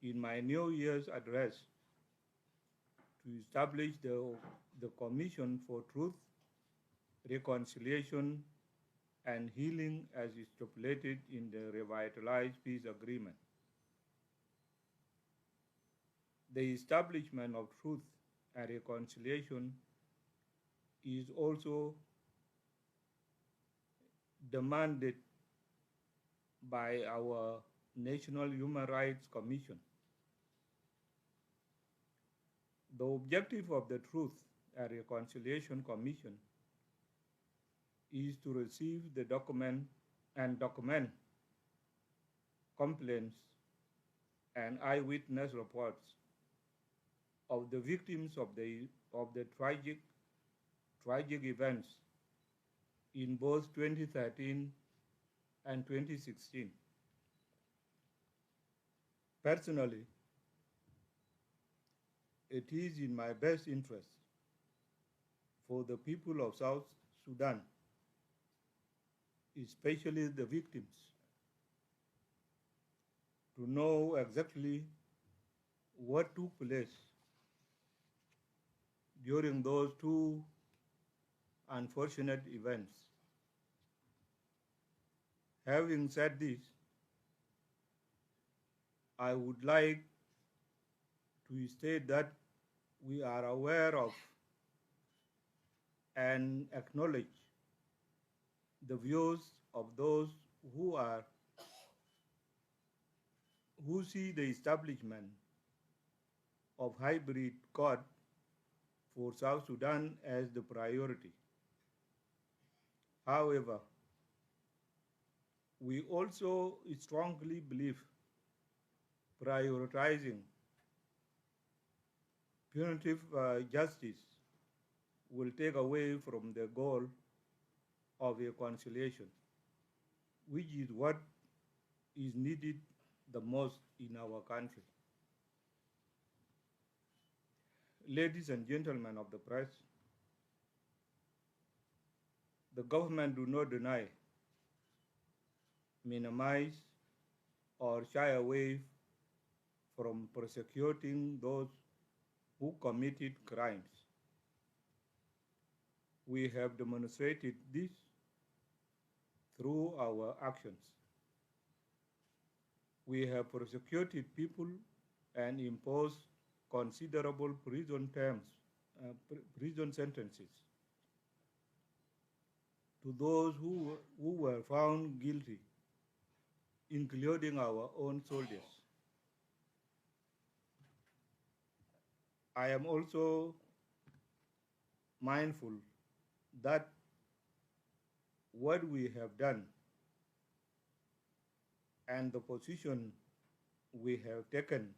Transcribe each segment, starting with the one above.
in my New Year's address to establish the Commission for Truth, Reconciliation, and Healing as stipulated in the revitalized peace agreement. The establishment of truth and reconciliation is also demanded by our National Human Rights Commission. The objective of the Truth and Reconciliation Commission is to receive the document complaints and eyewitness reports of the victims of the tragic events in both 2013 and 2016. Personally, it is in my best interest for the people of South Sudan, especially the victims, to know exactly what took place during those two unfortunate events. Having said this, I would like to state that we are aware of and acknowledge the views of those who see the establishment of hybrid court for South Sudan as the priority. However, we also strongly believe prioritizing punitive justice will take away from the goal of reconciliation, which is what is needed the most in our country. Ladies and gentlemen of the press, the government do not deny, minimize, or shy away from prosecuting those who committed crimes. We have demonstrated this through our actions. We have prosecuted people and imposed considerable prison sentences to those who were found guilty, including our own soldiers. I am also mindful that what we have done and the position we have taken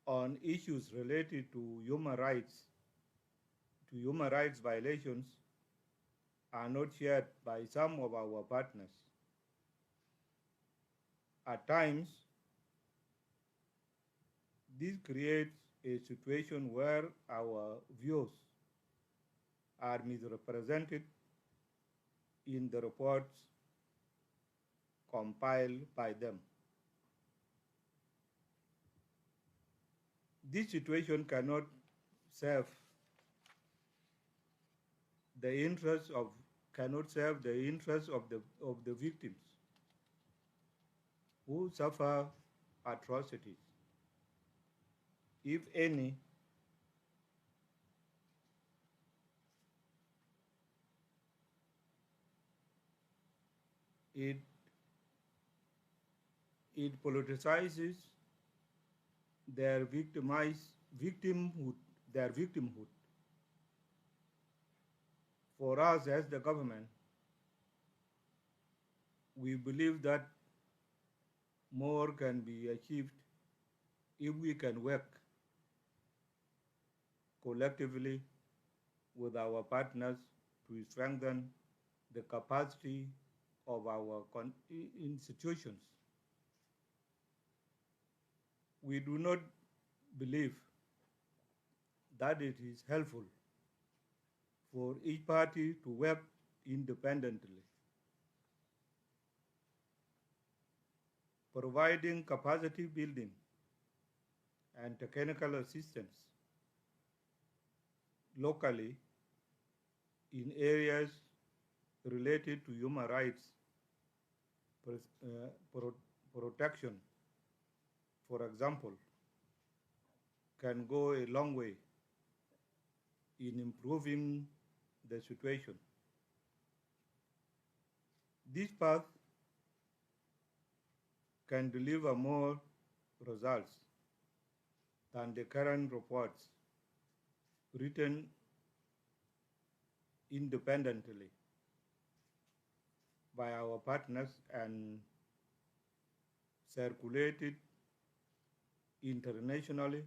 on issues related to human rights violations are not shared by some of our partners. At times, this creates a situation where our views are misrepresented in the reports compiled by them. This situation cannot serve the interests of the victims who suffer atrocities. If any, it politicizes their victimhood. For us as the government, we believe that more can be achieved if we can work collectively with our partners to strengthen the capacity of our institutions. We do not believe that it is helpful for each party to work independently. Providing capacity building and technical assistance locally in areas related to human rights protection, for example, can go a long way in improving the situation. This path can deliver more results than the current reports written independently by our partners and circulated internationally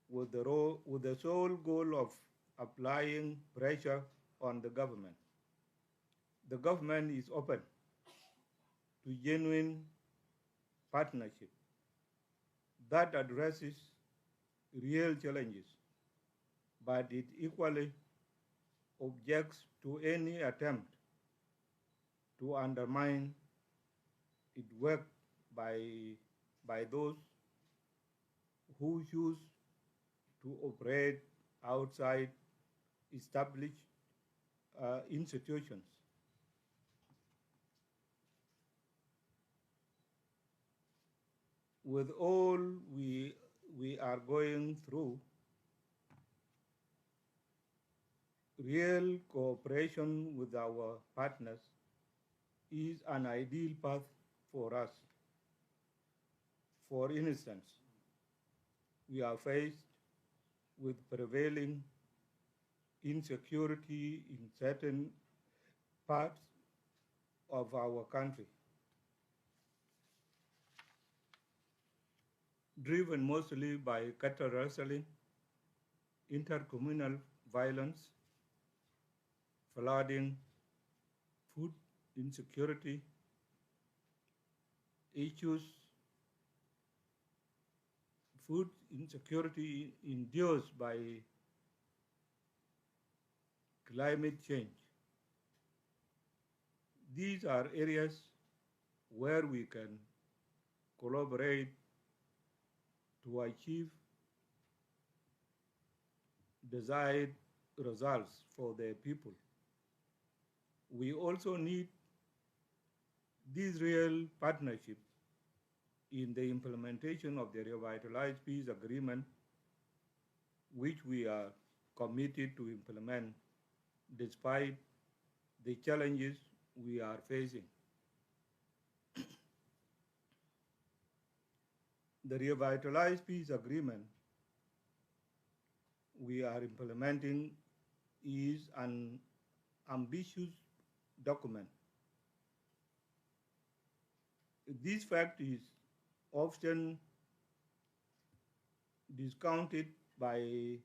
with the sole goal of applying pressure on the government. The government is open to genuine partnership that addresses real challenges, but it equally objects to any attempt to undermine its work by those who choose to operate outside established institutions. With all we are going through, real cooperation with our partners is an ideal path for us. For instance, we are faced with prevailing insecurity in certain parts of our country, driven mostly by cattle rustling, intercommunal violence, flooding, food insecurity, issues, food insecurity induced by climate change. These are areas where we can collaborate to achieve desired results for their people. We also need this real partnership in the implementation of the revitalized peace agreement, which we are committed to implement despite the challenges we are facing. The revitalized peace agreement we are implementing is an ambitious document. This fact is often discounted by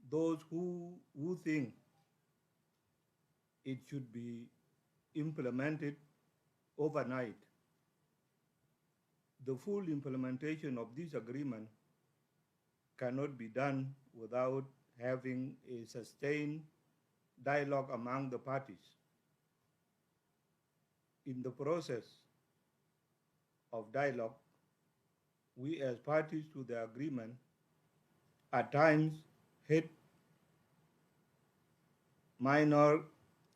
those who think it should be implemented overnight. The full implementation of this agreement cannot be done without having a sustained dialogue among the parties. In the process of dialogue, we as parties to the agreement at times hit minor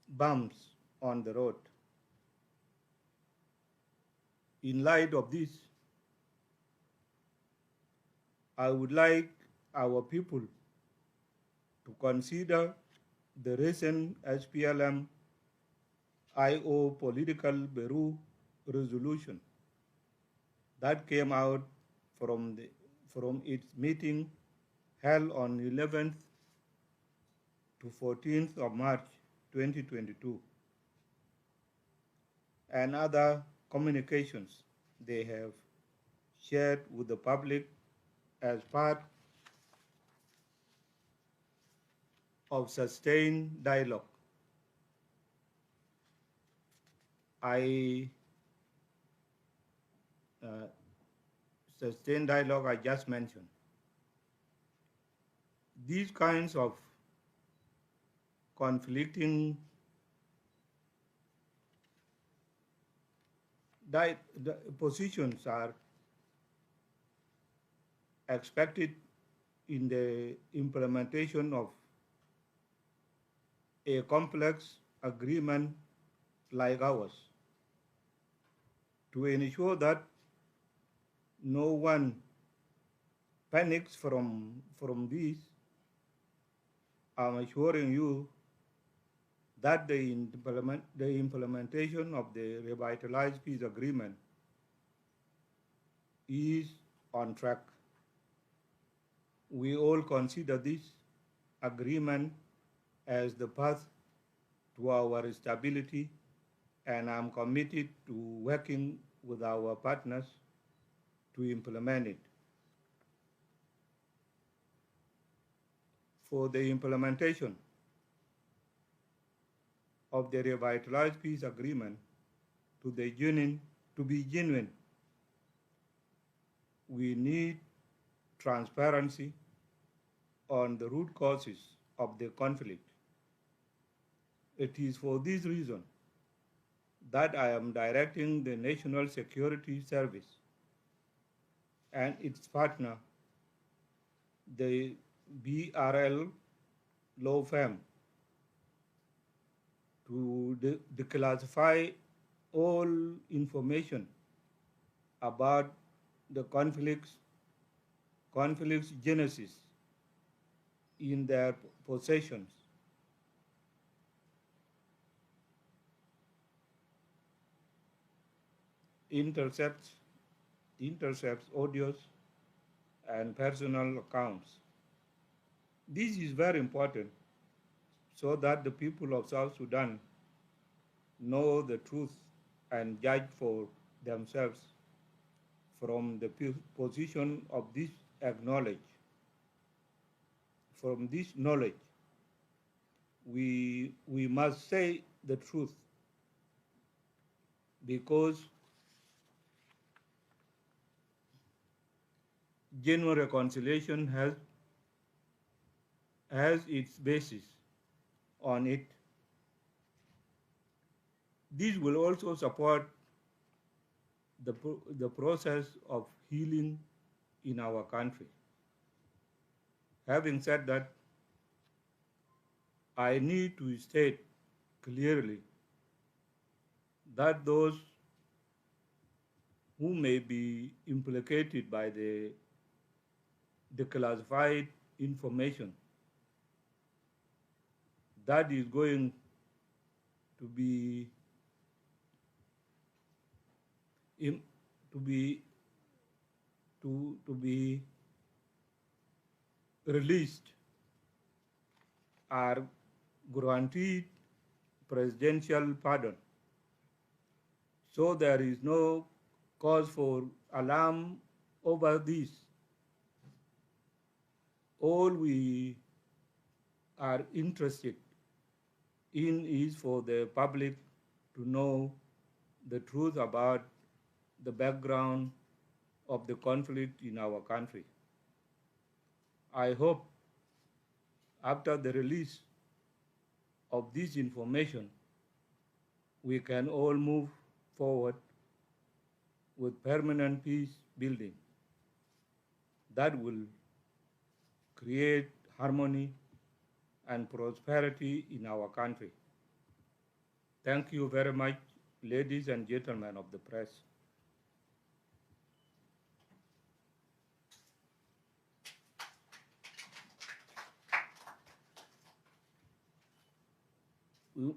bumps on the road. In light of this, I would like our people to consider the recent SPLM IO Political Bureau resolution that came out from its meeting held on 11th to 14th of March 2022, and other communications they have shared with the public as part of sustained dialogue. Sustained dialogue I just mentioned. These kinds of conflicting positions are expected in the implementation of a complex agreement like ours. To ensure that no one panics from this, I'm assuring you that the implementation of the revitalized peace agreement is on track. We all consider this agreement as the path to our stability, and I'm committed to working with our partners to implement it. For the implementation of the revitalized peace agreement to be genuine, we need transparency on the root causes of the conflict. It is for this reason that I am directing the National Security Service and its partner, the BRL law firm, to declassify all information about the conflict's genesis in their possessions. Intercepts audios and personal accounts. This is very important so that the people of South Sudan know the truth and judge for themselves from the position of this acknowledge. From this knowledge, we must say the truth, because genuine reconciliation has its basis on it. This will also support the process of healing in our country. Having said that, I need to state clearly that those who may be implicated by the declassified information that is going to be released are guaranteed presidential pardon. So there is no cause for alarm over this. All we are interested in is for the public to know the truth about the background of the conflict in our country. I hope after the release of this information, we can all move forward with permanent peace building that will create harmony and prosperity in our country. Thank you very much, ladies and gentlemen of the press.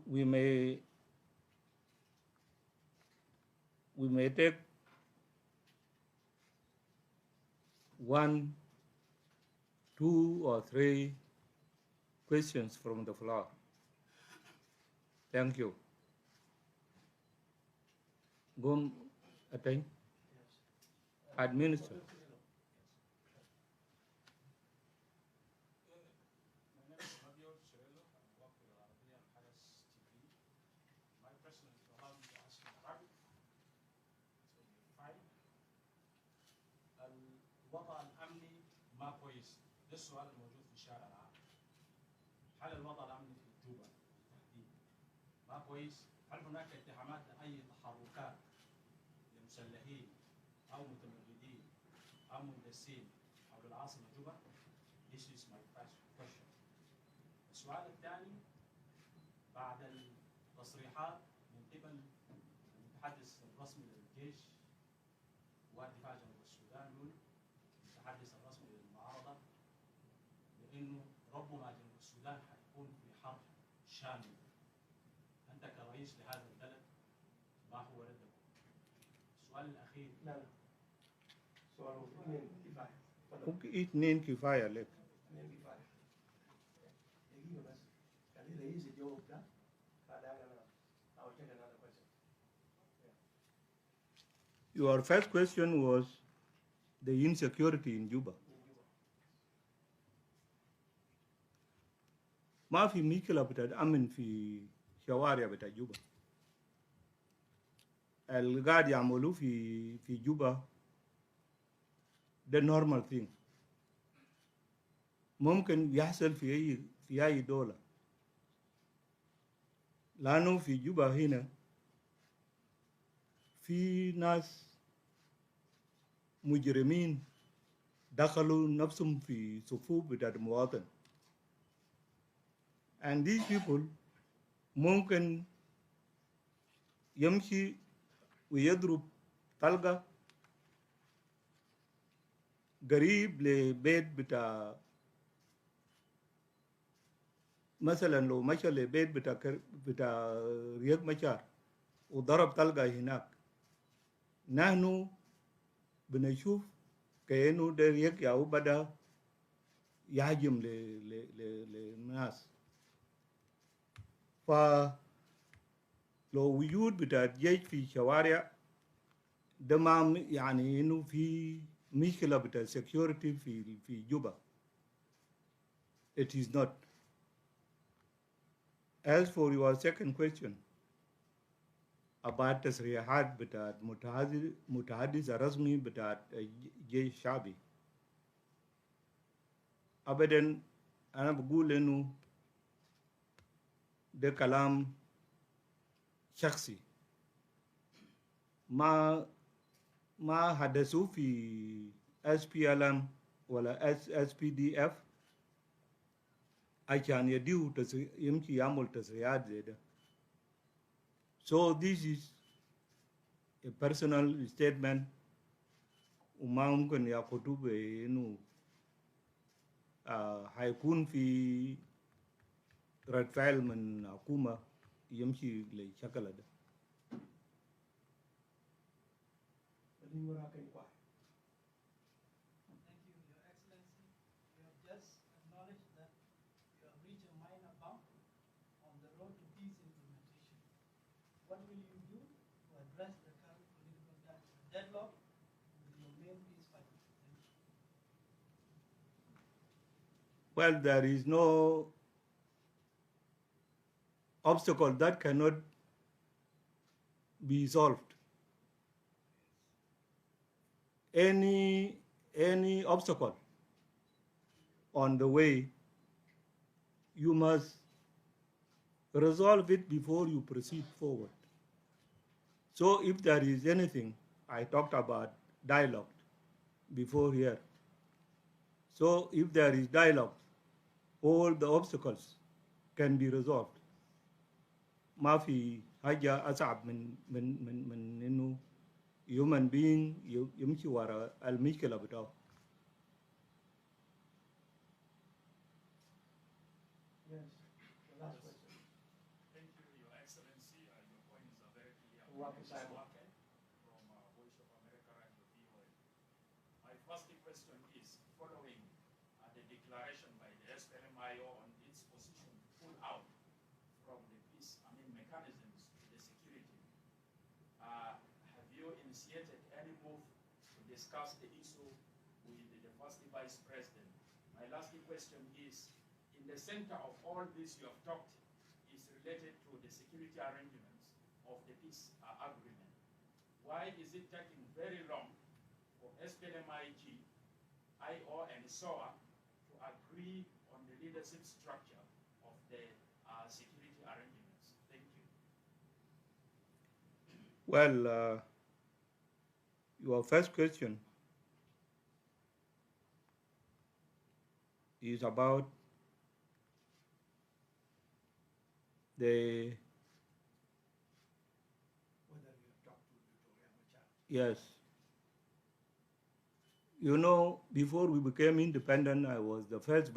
We may take one, two, or three questions from the floor. Thank you. Go attend. Administer. الوضع الامني ما كويس، ده السؤال الموجود في الشارع العام. هل الوضع الامني في جوبا بالتحديد ما كويس؟ هل هناك اتهامات لاي تحركات لمسلحين او متمردين او مندسين حول العاصمة جوبا. This is my first question. السؤال الثاني بعد التصريحات من قبل المتحدث الرسمي للجيش والدفاع جنوب السودان المتحدث الرسمي للمعارضة بأنه ربما جنوب السودان حيكون في حرب شامل. أنت كرئيس لهذا البلد ما هو ردك؟ السؤال الأخير. لا سؤال اثنين كفاية. ممكن اثنين كفاية لك. اثنين كفاية. دقيقة بس. خلي الرئيس يجاوب ده. بعدين أنا I will take another question. Your first question was the insecurity in Juba. ما في مشكلة بتتأمن في شوارع بتاع جوبا. اللي قاعد يعملوه في جوبا ده normal thing. ممكن يحصل في أي دولة. لأنه في جوبا هنا في ناس مجرمين دخلوا نفسهم في صفوف بتاع المواطن. And these people ممكن يمشي ويضرب طلقة قريب لبيت بتاع مثلا لو مشى لبيت بتاع رياض مشار وضرب طلقة هناك، نحن بنشوف كأنه ده رياض أو بدأ يهجم للناس. فلو وجود بتاع الجيش في شوارع ده ما يعني إنه في مشكلة بتاع security في جوبا. It is not. As for your second question about تصريحات بتاع متحدث الرسمي بتاع الجيش الشعبي، أبداً أنا بقول إنه ده كلام شخصي ما حدثوا في SPLM ولا SPDF عشان يديو يمشي يعمل تصريحات زي ده. So this is a personal statement وما ممكن ياخدوه بإنه هيكون في رد فعل من حكومة يمشي للشكل ده. Thank you, Your Excellency. You have just acknowledged that you have reached a minor bump on the road to peace implementation. What will you do to address the current political deadlock with your main peace fighter? Thank you. Well, there is no obstacle that cannot be solved. Any obstacle on the way, you must resolve it before you proceed forward. So if there is anything, I talked about dialogue before here. So if there is dialogue, all the obstacles can be resolved. ما في حاجة أصعب من إنه human being يمشي ورا المشكلة بتاعه. Yes, the last question. Thank you, Your Excellency. Your points are very clear. Welcome, Simon. From Voice of America and the VOA. My first question is following the declaration by the SPLMIO on its position to pull out from the peace, mechanisms to the security. Have you initiated any move to discuss the issue with the first Vice President? My last question is, in the center of all this you have talked is related to the security arrangements of the peace agreement. Why is it taking very long for SPLMIG, IO, and SOA to agree on the leadership structure of the security arrangements? Thank you. Well, your first question, is about the, Whether you have talked to Victoria Machar. yes. You know, before we became independent, I was the first